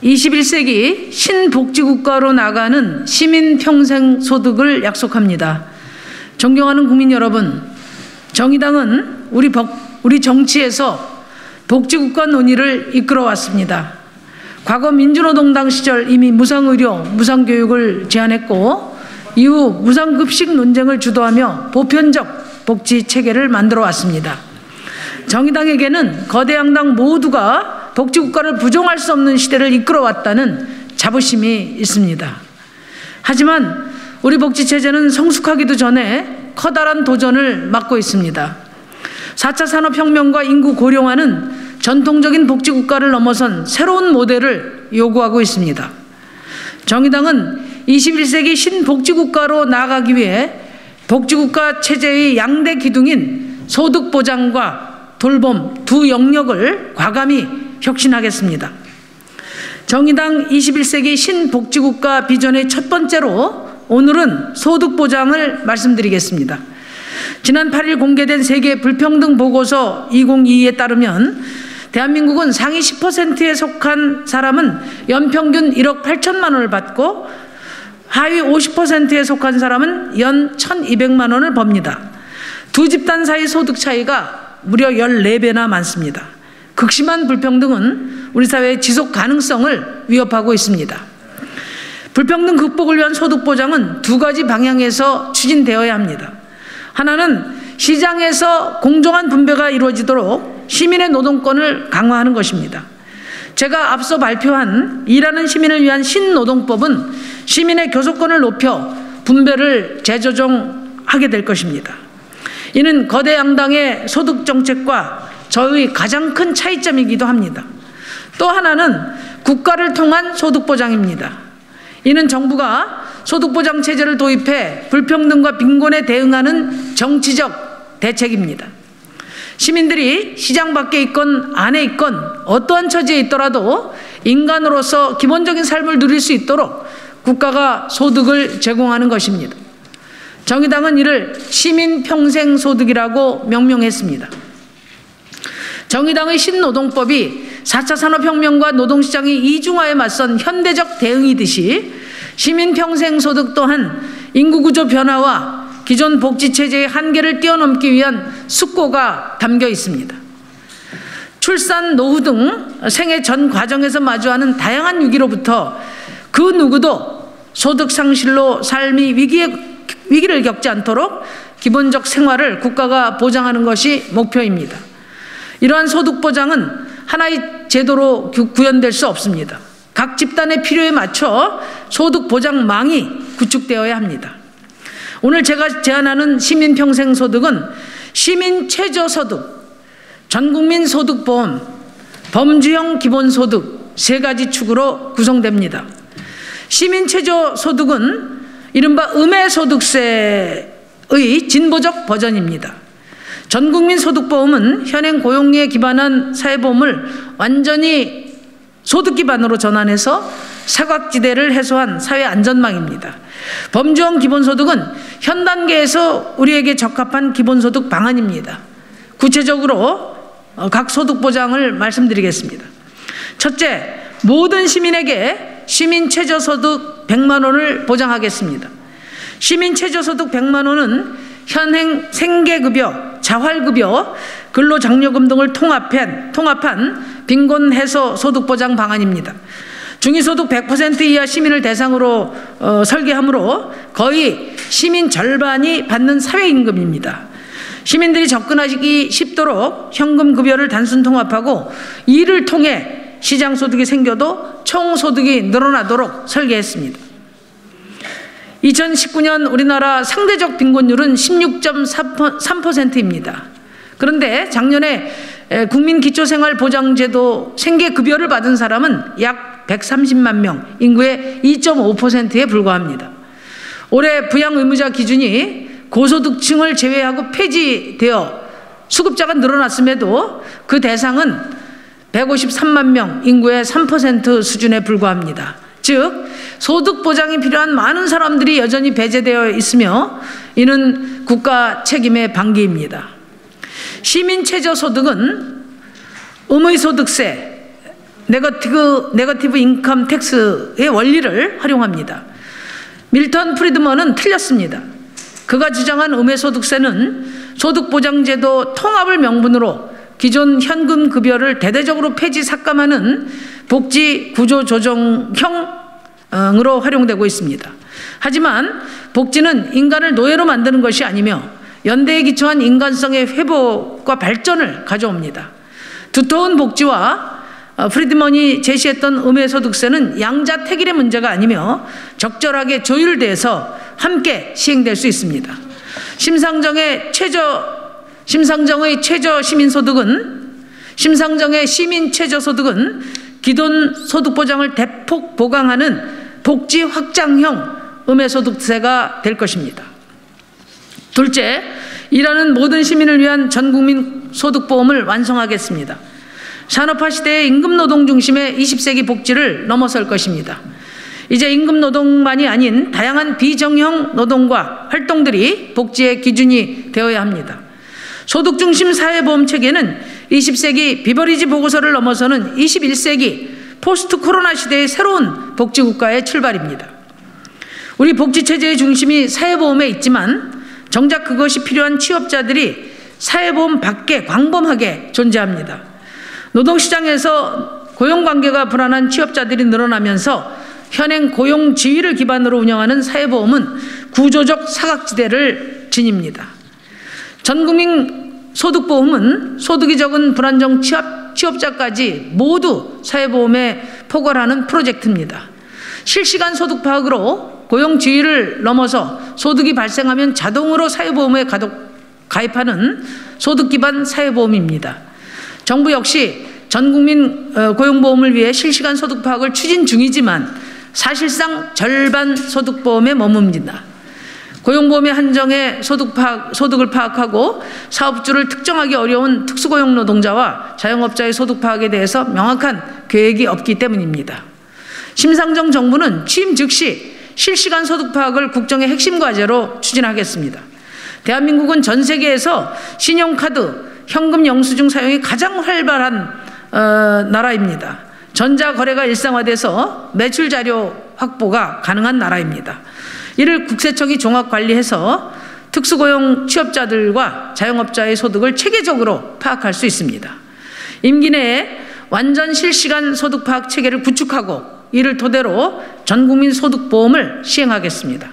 21세기 신복지국가로 나가는 시민평생소득을 약속합니다. 존경하는 국민 여러분, 정의당은 우리 정치에서 복지국가 논의를 이끌어왔습니다. 과거 민주노동당 시절 이미 무상의료, 무상교육을 제안했고 이후 무상급식 논쟁을 주도하며 보편적 복지체계를 만들어 왔습니다. 정의당에게는 거대 양당 모두가 복지국가를 부정할 수 없는 시대를 이끌어왔다는 자부심이 있습니다. 하지만 우리 복지체제는 성숙하기도 전에 커다란 도전을 맞고 있습니다. 4차 산업혁명과 인구 고령화는 전통적인 복지국가를 넘어선 새로운 모델을 요구하고 있습니다. 정의당은 21세기 신복지국가로 나아가기 위해 복지국가 체제의 양대 기둥인 소득보장과 돌봄 두 영역을 과감히 혁신하겠습니다. 정의당 21세기 신복지국가 비전의 첫 번째로 오늘은 소득보장을 말씀드리겠습니다. 지난 8일 공개된 세계 불평등 보고서 2022에 따르면 대한민국은 상위 10%에 속한 사람은 연평균 1억 8천만 원을 받고 하위 50%에 속한 사람은 연 1,200만 원을 법니다. 두 집단 사이 소득 차이가 무려 14배나 많습니다. 극심한 불평등은 우리 사회의 지속 가능성을 위협하고 있습니다. 불평등 극복을 위한 소득 보장은 두 가지 방향에서 추진되어야 합니다. 하나는 시장에서 공정한 분배가 이루어지도록 시민의 노동권을 강화하는 것입니다. 제가 앞서 발표한 일하는 시민을 위한 신노동법은 시민의 교섭권을 높여 분배를 재조정하게 될 것입니다. 이는 거대 양당의 소득 정책과 저의 가장 큰 차이점이기도 합니다. 또 하나는 국가를 통한 소득 보장입니다. 이는 정부가 소득보장 체제를 도입해 불평등과 빈곤에 대응하는 정치적 대책입니다. 시민들이 시장 밖에 있건 안에 있건 어떠한 처지에 있더라도 인간으로서 기본적인 삶을 누릴 수 있도록 국가가 소득을 제공하는 것입니다. 정의당은 이를 시민평생소득이라고 명명했습니다. 정의당의 신노동법이 4차 산업혁명과 노동시장의 이중화에 맞선 현대적 대응이듯이 시민평생소득 또한 인구구조 변화와 기존 복지체제의 한계를 뛰어넘기 위한 숙고가 담겨 있습니다. 출산, 노후 등 생애 전 과정에서 마주하는 다양한 위기로부터 그 누구도 소득 상실로 삶이 위기를 겪지 않도록 기본적 생활을 국가가 보장하는 것이 목표입니다. 이러한 소득 보장은 하나의 제도로 구현될 수 없습니다. 각 집단의 필요에 맞춰 소득 보장망이 구축되어야 합니다. 오늘 제가 제안하는 시민평생소득은 시민최저소득, 전국민 소득보험, 범주형 기본소득 세 가지 축으로 구성됩니다. 시민최저소득은 이른바 음해소득세의 진보적 버전입니다. 전국민 소득보험은 현행 고용리에 기반한 사회보험을 완전히 소득 기반으로 전환해서 사각지대를 해소한 사회 안전망입니다. 범주형 기본소득은 현 단계에서 우리에게 적합한 기본소득 방안입니다. 구체적으로 각 소득 보장을 말씀드리겠습니다. 첫째, 모든 시민에게 시민 최저소득 100만 원을 보장하겠습니다. 시민 최저소득 100만 원은 현행 생계급여, 자활급여, 근로장려금 등을 통합한 빈곤 해소 소득 보장 방안입니다. 중위소득 100% 이하 시민을 대상으로 설계하므로 거의 시민 절반이 받는 사회임금입니다. 시민들이 접근하기 쉽도록 현금급여를 단순 통합하고 이를 통해 시장소득이 생겨도 총소득이 늘어나도록 설계했습니다. 2019년 우리나라 상대적 빈곤율은 16.3%입니다. 그런데 작년에 국민기초생활보장제도 생계급여를 받은 사람은 약 130만 명, 인구의 2.5%에 불과합니다. 올해 부양의무자 기준이 고소득층을 제외하고 폐지되어 수급자가 늘어났음에도 그 대상은 153만 명, 인구의 3% 수준에 불과합니다. 즉 소득 보장이 필요한 많은 사람들이 여전히 배제되어 있으며 이는 국가 책임의 방기입니다. 시민 최저소득은 음의소득세 네거티브 인컴 텍스의 원리를 활용합니다. 밀턴 프리드먼은 틀렸습니다. 그가 주장한 음해소득세는 소득보장제도 통합을 명분으로 기존 현금급여를 대대적으로 폐지 삭감하는 복지 구조 조정형으로 활용되고 있습니다. 하지만 복지는 인간을 노예로 만드는 것이 아니며 연대에 기초한 인간성의 회복과 발전을 가져옵니다. 두터운 복지와 프리드먼이 제시했던 음해소득세는 양자택일의 문제가 아니며 적절하게 조율돼서 함께 시행될 수 있습니다. 심상정의 시민 최저소득은 기존 소득보장을 대폭 보강하는 복지 확장형 음해소득세가 될 것입니다. 둘째, 일하는 모든 시민을 위한 전국민 소득보험을 완성하겠습니다. 산업화 시대의 임금노동 중심의 20세기 복지를 넘어설 것입니다. 이제 임금노동만이 아닌 다양한 비정형 노동과 활동들이 복지의 기준이 되어야 합니다. 소득중심 사회보험체계는 20세기 비버리지 보고서를 넘어서는 21세기 포스트 코로나 시대의 새로운 복지국가의 출발입니다. 우리 복지체제의 중심이 사회보험에 있지만 정작 그것이 필요한 취업자들이 사회보험 밖에 광범하게 존재합니다. 노동시장에서 고용관계가 불안한 취업자들이 늘어나면서 현행 고용지위를 기반으로 운영하는 사회보험은 구조적 사각지대를 지닙니다. 전국민 소득보험은 소득이 적은 불안정 취업자까지 모두 사회보험에 포괄하는 프로젝트입니다. 실시간 소득 파악으로 고용지위를 넘어서 소득이 발생하면 자동으로 사회보험에 가입하는 소득기반 사회보험입니다. 정부 역시 전국민 고용보험을 위해 실시간 소득 파악을 추진 중이지만 사실상 절반 소득보험에 머뭅니다. 고용보험의 한정에 소득을 파악하고 사업주를 특정하기 어려운 특수고용 노동자와 자영업자의 소득 파악에 대해서 명확한 계획이 없기 때문입니다. 심상정 정부는 취임 즉시 실시간 소득 파악을 국정의 핵심 과제로 추진하겠습니다. 대한민국은 전 세계에서 신용카드, 현금 영수증 사용이 가장 활발한 나라입니다. 전자거래가 일상화돼서 매출 자료 확보가 가능한 나라입니다. 이를 국세청이 종합관리해서 특수고용 취업자들과 자영업자의 소득을 체계적으로 파악할 수 있습니다. 임기 내에 완전 실시간 소득 파악 체계를 구축하고 이를 토대로 전국민 소득보험을 시행하겠습니다.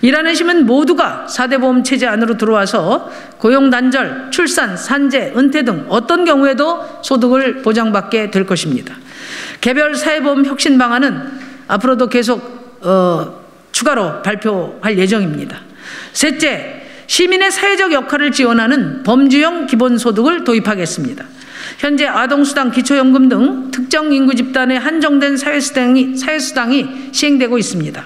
일하는 시민 모두가 4대 보험 체제 안으로 들어와서 고용 단절, 출산, 산재, 은퇴 등 어떤 경우에도 소득을 보장받게 될 것입니다. 개별 사회보험 혁신 방안은 앞으로도 계속 추가로 발표할 예정입니다. 셋째, 시민의 사회적 역할을 지원하는 범주형 기본소득을 도입하겠습니다. 현재 아동수당, 기초연금 등 특정 인구 집단에 한정된 사회수당이 시행되고 있습니다.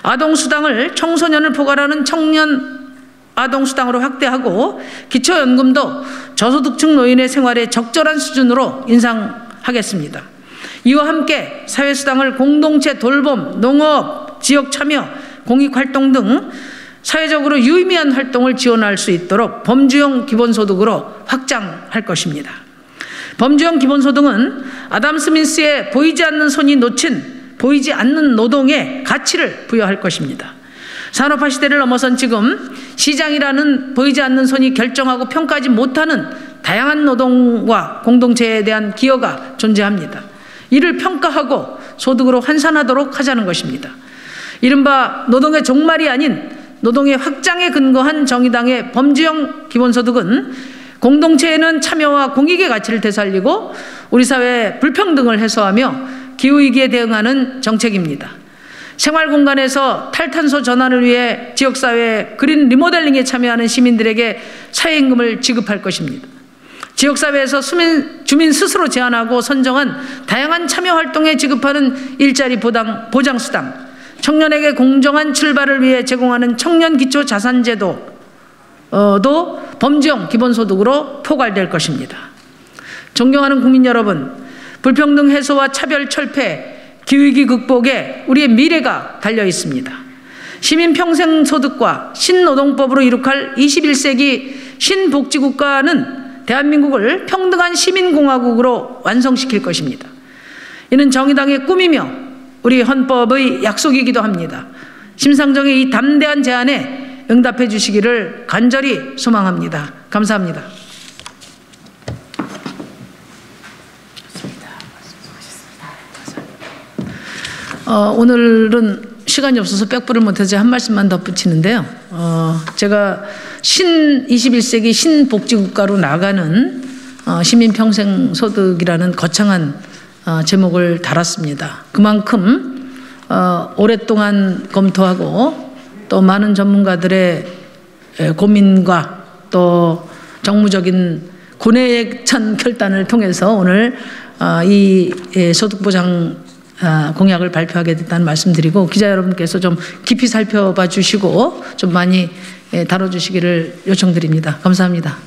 아동수당을 청소년을 포괄하는 청년 아동수당으로 확대하고 기초연금도 저소득층 노인의 생활에 적절한 수준으로 인상하겠습니다. 이와 함께 사회수당을 공동체 돌봄, 농업, 지역참여, 공익활동 등 사회적으로 유의미한 활동을 지원할 수 있도록 범주형 기본소득으로 확장할 것입니다. 범주형 기본소득은 아담 스미스의 보이지 않는 손이 놓친 보이지 않는 노동에 가치를 부여할 것입니다. 산업화 시대를 넘어선 지금 시장이라는 보이지 않는 손이 결정하고 평가하지 못하는 다양한 노동과 공동체에 대한 기여가 존재합니다. 이를 평가하고 소득으로 환산하도록 하자는 것입니다. 이른바 노동의 종말이 아닌 노동의 확장에 근거한 정의당의 범주형 기본소득은 공동체에는 참여와 공익의 가치를 되살리고 우리 사회의 불평등을 해소하며 기후위기에 대응하는 정책입니다. 생활공간에서 탈탄소 전환을 위해 지역사회 그린 리모델링에 참여하는 시민들에게 사회임금을 지급할 것입니다. 지역사회에서 주민 스스로 제안하고 선정한 다양한 참여활동에 지급하는 일자리 보장수당, 청년에게 공정한 출발을 위해 제공하는 청년기초자산제도도 범주형 기본소득으로 포괄될 것입니다. 존경하는 국민 여러분, 불평등 해소와 차별 철폐, 기후위기 극복에 우리의 미래가 달려 있습니다. 시민 평생 소득과 신노동법으로 이룩할 21세기 신복지국가는 대한민국을 평등한 시민공화국으로 완성시킬 것입니다. 이는 정의당의 꿈이며 우리 헌법의 약속이기도 합니다. 심상정의 이 담대한 제안에 응답해 주시기를 간절히 소망합니다. 감사합니다. 오늘은 시간이 없어서 빽불을 못해서 한 말씀만 덧붙이는데요. 제가 21세기 신복지국가로 나가는 시민평생소득이라는 거창한 제목을 달았습니다. 그만큼 오랫동안 검토하고 또 많은 전문가들의 고민과 또 정무적인 고뇌찬 결단을 통해서 오늘 이 소득보장 공약을 발표하게 됐다는 말씀드리고, 기자 여러분께서 좀 깊이 살펴봐 주시고 좀 많이 다뤄주시기를 요청드립니다. 감사합니다.